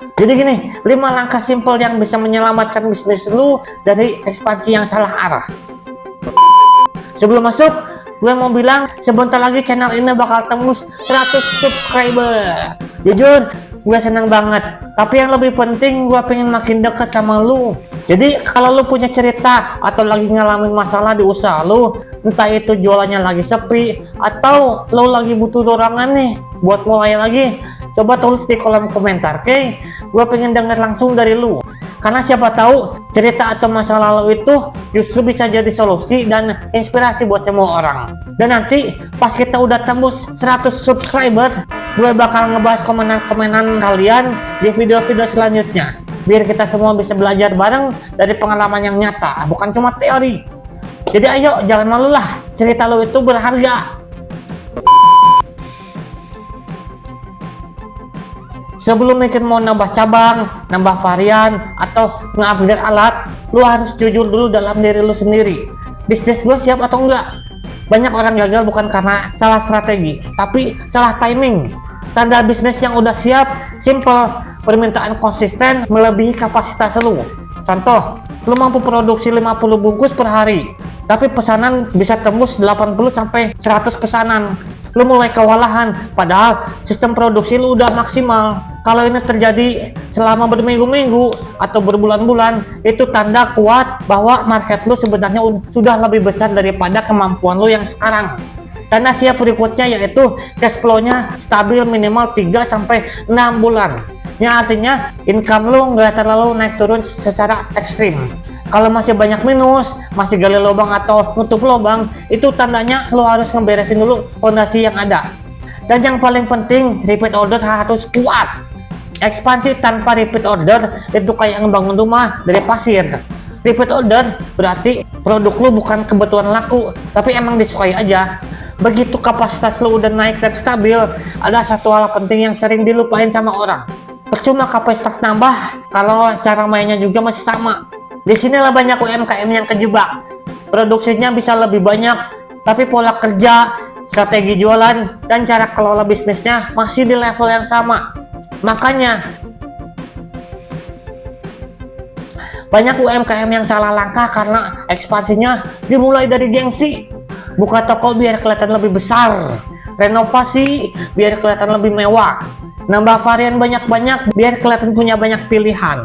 Jadi gini, 5 langkah simpel yang bisa menyelamatkan bisnis lu dari ekspansi yang salah arah. Sebelum masuk, gue mau bilang sebentar lagi channel ini bakal tembus 100 subscriber. Jujur, gue senang banget. Tapi yang lebih penting, gue pengen makin deket sama lu. Jadi kalau lu punya cerita atau lagi ngalamin masalah di usaha lu, entah itu jualannya lagi sepi atau lu lagi butuh dorongan nih buat mulai lagi, coba tulis di kolom komentar, oke? Gue pengen denger langsung dari lu. Karena siapa tahu cerita atau masalah lo itu justru bisa jadi solusi dan inspirasi buat semua orang. Dan nanti pas kita udah tembus 100 subscriber, gue bakal ngebahas komenan-komenan kalian di video-video selanjutnya. Biar kita semua bisa belajar bareng dari pengalaman yang nyata, bukan cuma teori. Jadi ayo, jangan malu lah, cerita lo itu berharga. Sebelum mikir mau nambah cabang, nambah varian, atau nge-upgrade alat, lu harus jujur dulu dalam diri lu sendiri. Bisnis gue siap atau enggak? Banyak orang gagal bukan karena salah strategi, tapi salah timing. Tanda bisnis yang udah siap, simple, permintaan konsisten melebihi kapasitas lu. Contoh, lu mampu produksi 50 bungkus per hari, tapi pesanan bisa tembus 80 sampai 100 pesanan. Lu mulai kewalahan, padahal sistem produksi lu udah maksimal. Kalau ini terjadi selama berminggu-minggu atau berbulan-bulan, itu tanda kuat bahwa market lu sebenarnya sudah lebih besar daripada kemampuan lu yang sekarang. Tanda siap berikutnya yaitu cash flow-nya stabil minimal 3-6 bulan. Yang artinya income lu nggak terlalu naik turun secara ekstrim. Kalau masih banyak minus, masih gali lubang atau nutup lubang, itu tandanya lo harus ngeberesin dulu fondasi yang ada. Dan yang paling penting, repeat order harus kuat. Ekspansi tanpa repeat order itu kayak ngebangun rumah dari pasir. Repeat order berarti produk lo bukan kebetulan laku, tapi emang disukai aja. Begitu kapasitas lo udah naik dan stabil, ada satu hal penting yang sering dilupain sama orang. Percuma kapasitas nambah kalau cara mainnya juga masih sama. Disinilah banyak UMKM yang kejebak. Produksinya bisa lebih banyak, tapi pola kerja, strategi jualan, dan cara kelola bisnisnya masih di level yang sama. Makanya banyak UMKM yang salah langkah karena ekspansinya dimulai dari gengsi. Buka toko biar kelihatan lebih besar, renovasi biar kelihatan lebih mewah, nambah varian banyak-banyak biar kelihatan punya banyak pilihan.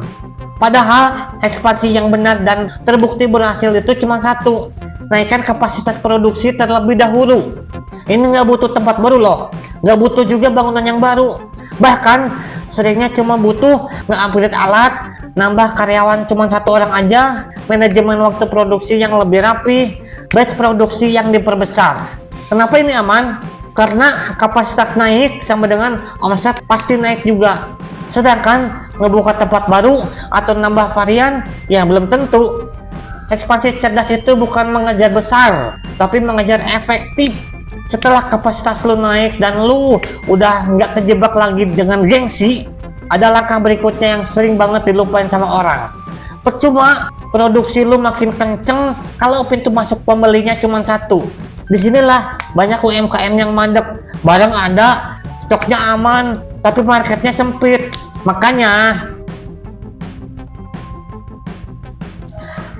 Padahal ekspansi yang benar dan terbukti berhasil itu cuma satu, naikkan kapasitas produksi terlebih dahulu. Ini nggak butuh tempat baru loh, nggak butuh juga bangunan yang baru. Bahkan seringnya cuma butuh nge-upgrade alat, nambah karyawan cuma 1 orang aja, manajemen waktu produksi yang lebih rapi, batch produksi yang diperbesar. Kenapa ini aman? Karena kapasitas naik sama dengan omset pasti naik juga. Sedangkan ngebuka tempat baru atau nambah varian ya belum tentu. Ekspansi cerdas itu bukan mengejar besar, tapi mengejar efektif. Setelah kapasitas lu naik dan lu udah nggak kejebak lagi dengan gengsi, ada langkah berikutnya yang sering banget dilupain sama orang. Percuma produksi lu makin kenceng kalau pintu masuk pembelinya cuma 1. Disinilah banyak UMKM yang mandek, barang ada, stoknya aman, tapi marketnya sempit. Makanya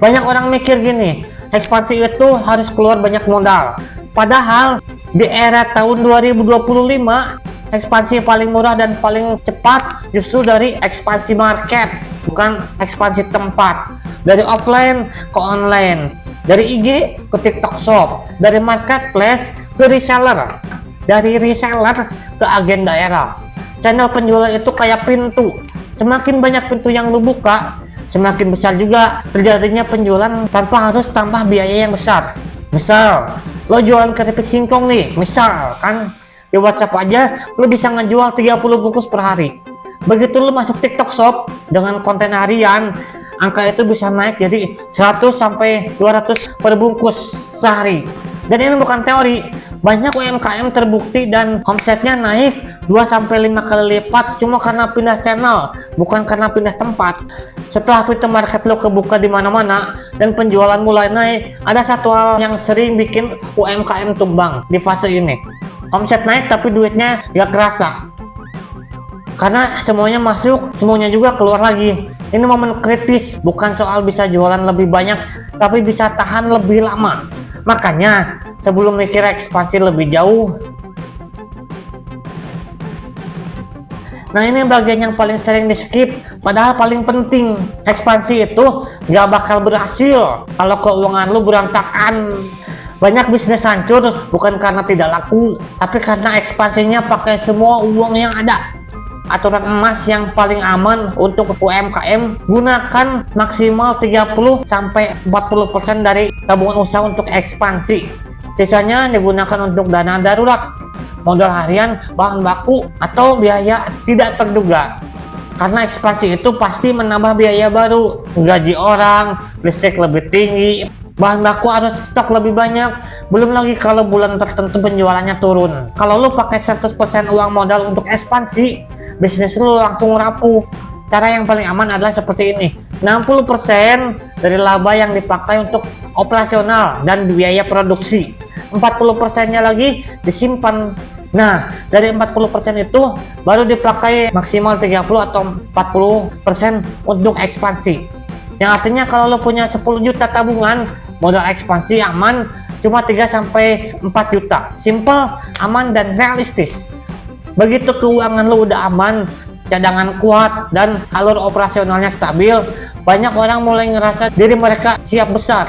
banyak orang mikir gini, ekspansi itu harus keluar banyak modal. Padahal di era tahun 2025, ekspansi paling murah dan paling cepat justru dari ekspansi market, bukan ekspansi tempat. Dari offline ke online, dari IG ke TikTok Shop, dari marketplace ke reseller, dari reseller ke agen daerah. Channel penjualan itu kayak pintu. Semakin banyak pintu yang lu buka, semakin besar juga terjadinya penjualan tanpa harus tambah biaya yang besar. Misal, lo jualan keripik singkong nih, misal kan di WhatsApp aja lo bisa ngejual 30 bungkus per hari. Begitu lo masuk TikTok Shop dengan konten harian, angka itu bisa naik jadi 100 sampai 200 per bungkus sehari. Dan ini bukan teori, banyak UMKM terbukti dan omsetnya naik 2-5 kali lipat cuma karena pindah channel, bukan karena pindah tempat. Setelah pintu market lo kebuka di mana-mana dan penjualan mulai naik, ada satu hal yang sering bikin UMKM tumbang di fase ini. Omset naik tapi duitnya gak kerasa. karena semuanya masuk, semuanya juga keluar lagi. Ini momen kritis, bukan soal bisa jualan lebih banyak, tapi bisa tahan lebih lama. Makanya sebelum mikir ekspansi lebih jauh, nah ini bagian yang paling sering di skip, padahal paling penting. Ekspansi itu gak bakal berhasil kalau keuangan lu berantakan. Banyak bisnis hancur bukan karena tidak laku, tapi karena ekspansinya pakai semua uang yang ada. Aturan emas yang paling aman untuk UMKM, gunakan maksimal 30-40% dari tabungan usaha untuk ekspansi. Sisanya digunakan untuk dana darurat, modal harian, bahan baku, atau biaya tidak terduga. Karena ekspansi itu pasti menambah biaya baru, gaji orang, listrik lebih tinggi, bahan baku harus stok lebih banyak, belum lagi kalau bulan tertentu penjualannya turun. Kalau lu pakai 100% uang modal untuk ekspansi, bisnis lu langsung rapuh. Cara yang paling aman adalah seperti ini: 60% dari laba yang dipakai untuk operasional dan biaya produksi, 40%-nya lagi disimpan. Nah, dari 40% itu baru dipakai maksimal 30 atau 40% untuk ekspansi. Yang artinya kalau lo punya 10 juta tabungan, modal ekspansi aman cuma 3-4 juta. Simple, aman, dan realistis. Begitu keuangan lo udah aman, cadangan kuat, dan alur operasionalnya stabil, banyak orang mulai ngerasa diri mereka siap besar.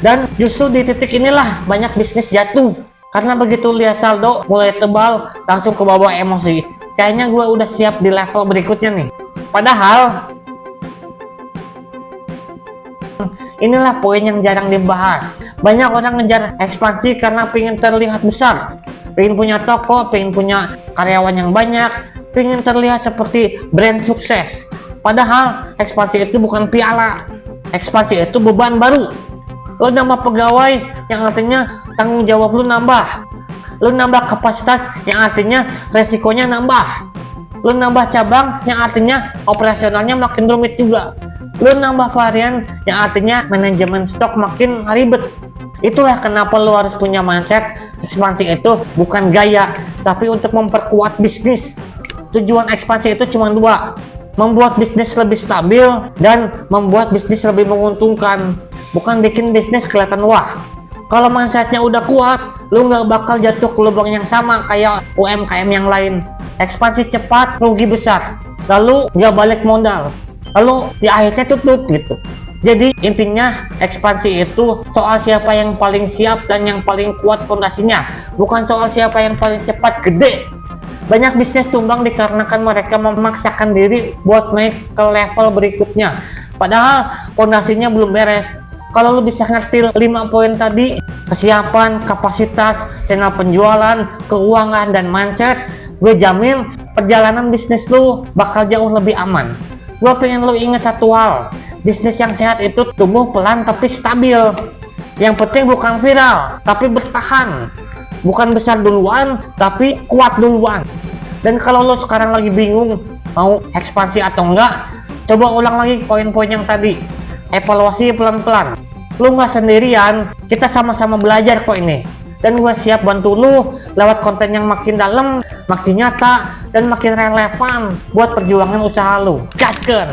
Dan justru di titik inilah banyak bisnis jatuh. Karena begitu lihat saldo mulai tebal, langsung ke bawah emosi. Kayaknya gue udah siap di level berikutnya nih. Padahal inilah poin yang jarang dibahas. Banyak orang ngejar ekspansi karena pengen terlihat besar, pengen punya toko, pengen punya karyawan yang banyak, pengen terlihat seperti brand sukses. Padahal ekspansi itu bukan piala, ekspansi itu beban baru. Lo nambah pegawai, yang artinya tanggung jawab lu nambah. Lu nambah kapasitas, yang artinya resikonya nambah. Lu nambah cabang, yang artinya operasionalnya makin rumit juga. Lu nambah varian, yang artinya manajemen stok makin ribet. Itulah kenapa lu harus punya mindset ekspansi itu bukan gaya, tapi untuk memperkuat bisnis. Tujuan ekspansi itu cuma dua: membuat bisnis lebih stabil dan membuat bisnis lebih menguntungkan. Bukan bikin bisnis kelihatan wah. Kalau mindsetnya udah kuat, lu nggak bakal jatuh ke lubang yang sama kayak UMKM yang lain. Ekspansi cepat, rugi besar, lalu nggak balik modal, lalu di akhirnya tutup gitu. Jadi intinya ekspansi itu soal siapa yang paling siap dan yang paling kuat fondasinya, bukan soal siapa yang paling cepat gede. Banyak bisnis tumbang dikarenakan mereka memaksakan diri buat naik ke level berikutnya, padahal fondasinya belum beres. Kalau lu bisa ngerti 5 poin tadi: kesiapan, kapasitas, channel penjualan, keuangan, dan mindset, gue jamin perjalanan bisnis lu bakal jauh lebih aman. Gue pengen lu inget satu hal: bisnis yang sehat itu tumbuh pelan tapi stabil. Yang penting bukan viral tapi bertahan, bukan besar duluan tapi kuat duluan. Dan kalau lo sekarang lagi bingung mau ekspansi atau enggak, coba ulang lagi poin-poin yang tadi. Evaluasi pelan-pelan. Lu nggak sendirian, kita sama-sama belajar kok ini. Dan gue siap bantu lu lewat konten yang makin dalam, makin nyata, dan makin relevan buat perjuangan usaha lu. Gaskeun!